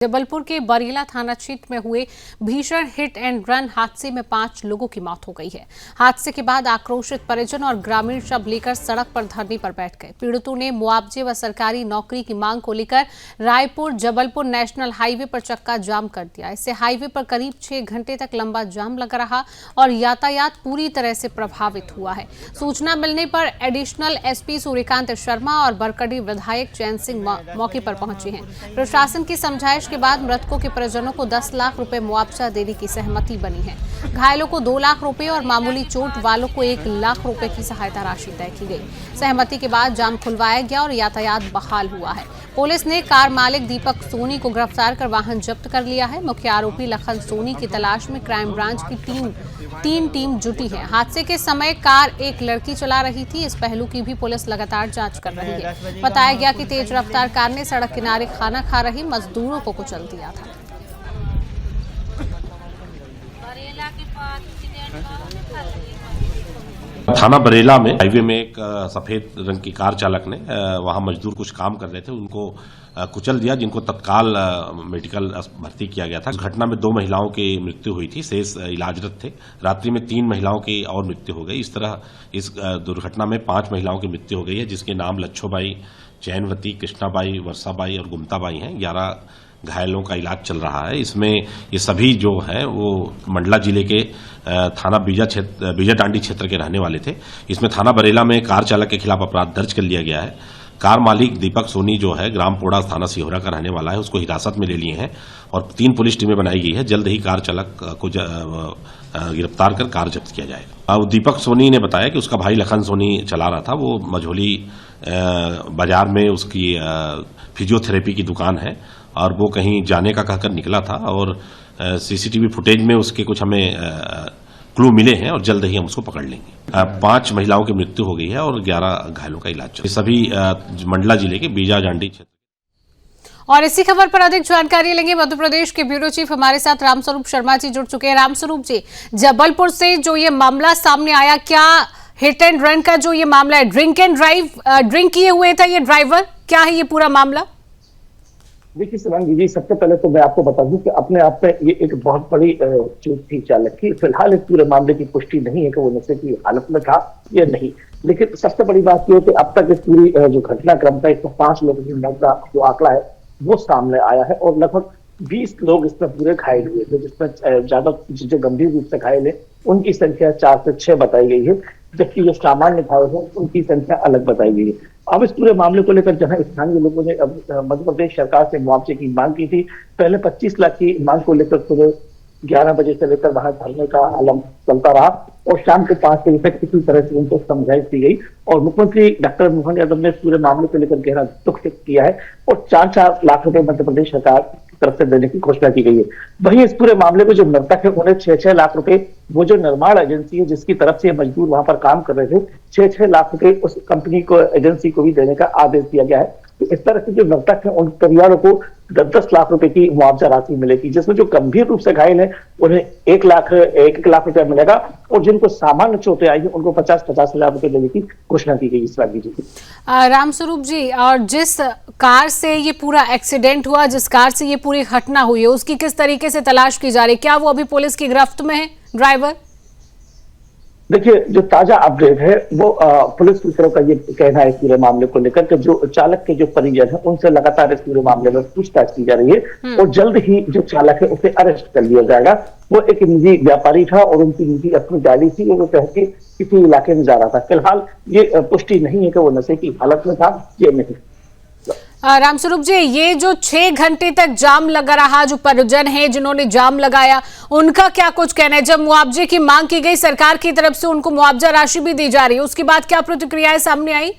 जबलपुर के बरेला थाना क्षेत्र में हुए भीषण हिट एंड रन हादसे में 5 लोगों की मौत हो गई है। हादसे के बाद आक्रोशित परिजन और ग्रामीण शव लेकर सड़क पर धरने पर बैठ गए। पीड़ितों ने मुआवजे व सरकारी नौकरी की मांग को लेकर रायपुर जबलपुर नेशनल हाईवे पर चक्का जाम कर दिया। इससे हाईवे पर करीब 6 घंटे तक लंबा जाम लगा रहा और यातायात पूरी तरह से प्रभावित हुआ है। सूचना मिलने पर एडिशनल एसपी सूर्यकांत शर्मा और बरकडी विधायक चैन सिंह मौके पर पहुंचे हैं। प्रशासन की समझाइश के बाद मृतकों के परिजनों को 10 लाख रुपए मुआवजा देने की सहमति बनी है। घायलों को 2 लाख रुपए और मामूली चोट वालों को 1 लाख रुपए की सहायता राशि तय की गई। सहमति के बाद जाम खुलवाया गया और यातायात बहाल हुआ है। पुलिस ने कार मालिक दीपक सोनी को गिरफ्तार कर वाहन जब्त कर लिया है। मुख्य आरोपी लखन सोनी की तलाश में क्राइम ब्रांच की तीन टीम जुटी है। हादसे के समय कार एक लड़की चला रही थी। इस पहलू की भी पुलिस लगातार जांच कर रही है। बताया गया कि तेज रफ्तार कार ने सड़क किनारे खाना खा रही मजदूरों को कुचल दिया था। थाना बरेला में हाईवे में एक सफेद रंग की कार चालक ने वहां मजदूर कुछ काम कर रहे थे, उनको कुचल दिया, जिनको तत्काल मेडिकल भर्ती किया गया था। इस घटना में 2 महिलाओं की मृत्यु हुई थी, शेष इलाजरत थे। रात्रि में 3 महिलाओं की और मृत्यु हो गई। इस तरह इस दुर्घटना में 5 महिलाओं की मृत्यु हो गई है, जिसके नाम लच्छोबाई, चैनवती, कृष्णाबाई, वर्षाबाई और गुमताबाई हैं। 11 घायलों का इलाज चल रहा है। इसमें ये सभी जो हैं वो मंडला जिले के थाना बीजा डांडी क्षेत्र के रहने वाले थे। इसमें थाना बरेला में कार चालक के खिलाफ अपराध दर्ज कर लिया गया है। कार मालिक दीपक सोनी जो है ग्राम पोड़ा थाना सिहोरा का रहने वाला है, उसको हिरासत में ले लिए हैं और 3 पुलिस टीमें बनाई गई है। जल्द ही कार चालक को गिरफ्तार कर कार जब्त किया जाएगा। दीपक सोनी ने बताया कि उसका भाई लखन सोनी चला रहा था। वो मझोली बाजार में उसकी फिजियोथेरेपी की दुकान है और वो कहीं जाने का कहकर निकला था और सीसीटीवी फुटेज में उसके कुछ हमें क्लू मिले हैं और जल्द ही हम उसको पकड़ लेंगे। 5 महिलाओं की मृत्यु हो गई है और 11 घायलों का इलाज चल रहा है। सभी मंडला जिले के बीजा डांडी क्षेत्र। और इसी खबर पर अधिक जानकारी लेंगे। मध्य प्रदेश के ब्यूरो चीफ हमारे साथ रामस्वरूप शर्मा जी जुड़ चुके हैं। रामस्वरूप जी, जबलपुर से जो ये मामला सामने आया, क्या हिट एंड रन का जो ये मामला है, ड्रिंक एंड ड्राइव, ड्रिंक किए हुए था ये ड्राइवर, क्या है ये पूरा मामला? देखिए शिवांगी जी, सबसे पहले तो मैं आपको बता दूं कि अपने आप में ये एक बहुत बड़ी चूक थी चालक की। फिलहाल इस पूरे मामले की पुष्टि नहीं है कि वो नशे की हालत में था या नहीं, लेकिन सबसे बड़ी बात ये है कि अब तक इस पूरी जो घटनाक्रम था इसमें 5 लोगों की मौत का जो आंकड़ा है वो सामने आया है और लगभग 20 लोग इसमें पूरे घायल हुए थे, जिसमें ज्यादा जो गंभीर रूप से घायल है उनकी संख्या 4 से 6 बताई गई है, जबकि जो सामान्य घायल है उनकी संख्या अलग बताई गई है। अब इस पूरे मामले को लेकर जहां स्थानीय लोगों ने मध्य प्रदेश सरकार से मुआवजे की मांग की थी, पहले 25 लाख की मांग को लेकर सुबह 11 बजे से लेकर वहां धरने का आलम चलता रहा और शाम को 5 बजे तक किसी तरह से उनको समझाइश दी गई और मुख्यमंत्री डॉक्टर मोहन यादव ने पूरे मामले को लेकर गहरा दुख व्यक्त किया है और 4-4 लाख रुपए मध्य प्रदेश सरकार की तरफ से देने की घोषणा की गई है। वहीं इस पूरे मामले में जो मृतक है उन्हें 6-6 लाख रुपए, वो जो निर्माण एजेंसी है जिसकी तरफ से मजदूर वहां पर काम कर रहे थे, 6-6 लाख रुपए उस कंपनी को, एजेंसी को भी देने का आदेश दिया गया है। तो इस तरह से जो मृतक है उन परिवारों को 10-10 लाख रुपए की मुआवजा राशि मिलेगी, जिसमें जो गंभीर रूप से घायल है उन्हें 1 लाख रुपया मिलेगा और जिनको सामान्य चोटें आई है उनको 50-50 हजार रुपए देने की घोषणा की गई। शिवांगी जी, रामस्वरूप जी, और जिस कार से ये पूरा एक्सीडेंट हुआ, जिस कार से ये पूरी घटना हुई है, उसकी किस तरीके से तलाश की जा रही है? क्या वो अभी पुलिस की गिरफ्त में है ड्राइवर? देखिए, जो ताजा अपडेट है वो पुलिस की तरफ का ये कहना है पूरे मामले को लेकर कि जो चालक के जो परिजन है उनसे लगातार इस पूरे मामले में पूछताछ की जा रही है और जल्द ही जो चालक है उसे अरेस्ट कर लिया जाएगा। वो एक निजी व्यापारी था और उनकी निजी अपनी गाड़ी थी और वो कह के किसी इलाके में जा रहा था। फिलहाल ये पुष्टि नहीं है कि वो नशे की हालत में था या नहीं। रामस्वरूप जी, ये जो 6 घंटे तक जाम लगा रहा, जो परिजन है जिन्होंने जाम लगाया, उनका क्या कुछ कहना है? जब मुआवजे की मांग की गई सरकार की तरफ से, उनको मुआवजा राशि भी दी जा रही है, उसके बाद क्या प्रतिक्रियाएं सामने आई?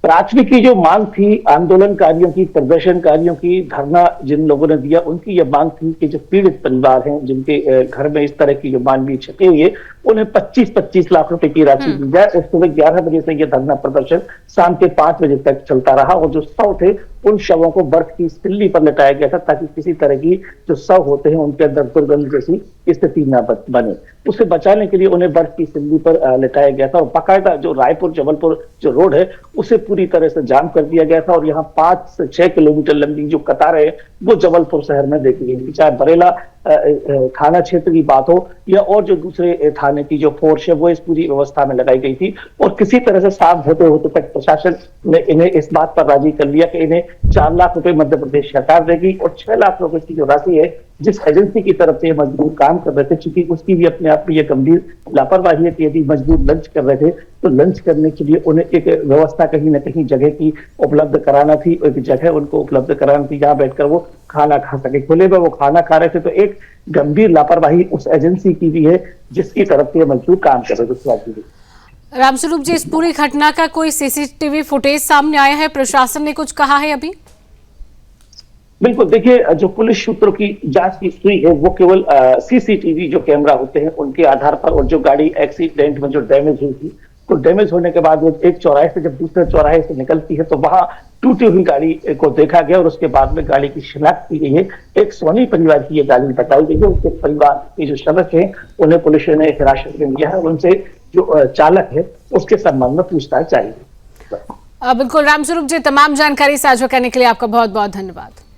प्राथमिक की जो मांग थी आंदोलनकारियों की, प्रदर्शनकारियों की, धरना जिन लोगों ने दिया, उनकी यह मांग थी कि जो पीड़ित परिवार हैं जिनके घर में इस तरह की जो मानवीय क्षति हुई है उन्हें 25-25 लाख रुपए की राशि दी जाए और सुबह 11 बजे से यह धरना प्रदर्शन शाम के 5 बजे तक चलता रहा और जो 100 थे उन शवों को बर्फ की सिल्ली पर लटाया गया था ताकि किसी तरह की जो शव होते हैं उनके अंदर दुर्गंध जैसी स्थिति न बने। उसे बचाने के लिए उन्हें बर्फ की सिल्ली पर लटाया गया था और बाकायदा जो रायपुर जबलपुर जो रोड है उसे पूरी तरह से जाम कर दिया गया था और यहाँ 5 से 6 किलोमीटर लंबी जो कतारें वो जबलपुर शहर में देखी गई थी। चाहे बरेला थाना क्षेत्र की बात हो या और जो दूसरे थाने की जो फोर्स है वो इस पूरी व्यवस्था में लगाई गई थी और किसी तरह से शाम होते होते तक प्रशासन ने इन्हें इस बात पर राजी कर लिया कि इन्हें 4 लाख रुपए मध्य प्रदेश सरकार देगी और 6 लाख रुपए की जो राशि है जिस एजेंसी की तरफ से मजदूर काम कर रहे थे, चूंकि उसकी भी अपने आप में यह गंभीर लापरवाही है कि यदि मजदूर लंच कर रहे थे तो लंच करने के लिए उन्हें एक व्यवस्था कहीं ना कहीं जगह की उपलब्ध कराना थी, एक जगह उनको उपलब्ध करानी थी जहां बैठकर वो खाना खा सके। खुले में वो खाना खा रहे थे तो एक गंभीर लापरवाही उस एजेंसी की भी है जिसकी तरफ से मजदूर काम कर रहे थे। रामस्वरूप जी, इस पूरी घटना का कोई सीसीटीवी फुटेज सामने आया है? प्रशासन ने कुछ कहा है अभी? बिल्कुल, देखिए जो पुलिस सूत्रों की जांच की हुई है वो केवल सीसीटीवी जो कैमरा होते हैं उनके आधार पर और जो गाड़ी एक्सीडेंट में जो डैमेज हुई थी तो डैमेज होने के बाद वो एक चौराहे से जब दूसरे चौराहे से निकलती है तो वहां टूटी हुई गाड़ी को देखा गया और उसके बाद में गाड़ी की शिनाख्त की गई है। एक सोनी परिवार की ये गाड़ी बताई गई है। उसके परिवार के जो सदस्य हैं उन्हें पुलिस ने हिरासत में लिया है। उनसे जो चालक है उसके संबंध में पूछताछ जारी है। बिल्कुल रामस्वरूप जी, तमाम जानकारी साझा करने के लिए आपका बहुत बहुत धन्यवाद।